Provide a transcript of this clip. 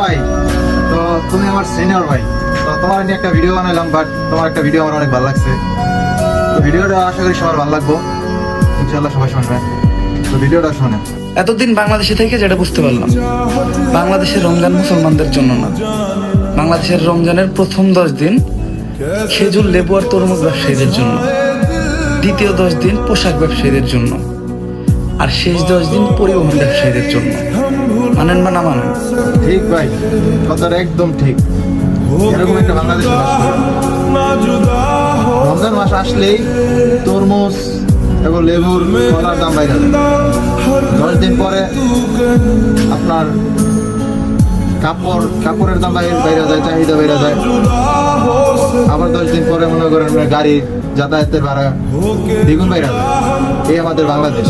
ভাই, তো তুমি আমার সিনিয়র ভাই, তো তোমার নিয়ে একটা ভিডিও বানাইলাম, বাট তোমার একটা ভিডিও আমার অনেক ভালো লাগছে। তো ভিডিওটা আশা করি সবার ভালো লাগবো, ইনশাল্লাহ সবাই শুনবে। তো ভিডিওটা শোনে। এতদিন বাংলাদেশে থেকে যেটা বুঝতে পারলাম, বাংলাদেশের রমজান মুসলমানদের জন্য না। বাংলাদেশের রমজানের প্রথম 10 দিন খেজুর, লেবু আর তরমুজ ব্যবসায়ীদের জন্য, দ্বিতীয় 10 দিন পোশাক ব্যবসায়ীদের জন্য, আর শেষ 10 দিন পরিবহন ব্যবসায়ীদের জন্য। মানেন বা না মানেন? ঠিক ভাই, কথাটা একদম ঠিক। এরকম একটা বাংলাদেশে বাস করি। রমজান মাস আসলেই তরমুজ এবং লেবুর কলার দাম বাইরে যায়। 10 দিন পরে আপনার কাপড়ের দাম বাইরে যায়, চাহিদা বাইরে যায়। আবার 10 দিন পরে মনে করেন গাড়ির যাতায়াতের ভাড়া দ্বিগুণ বাইরে যায়। এই আমাদের বাংলাদেশ।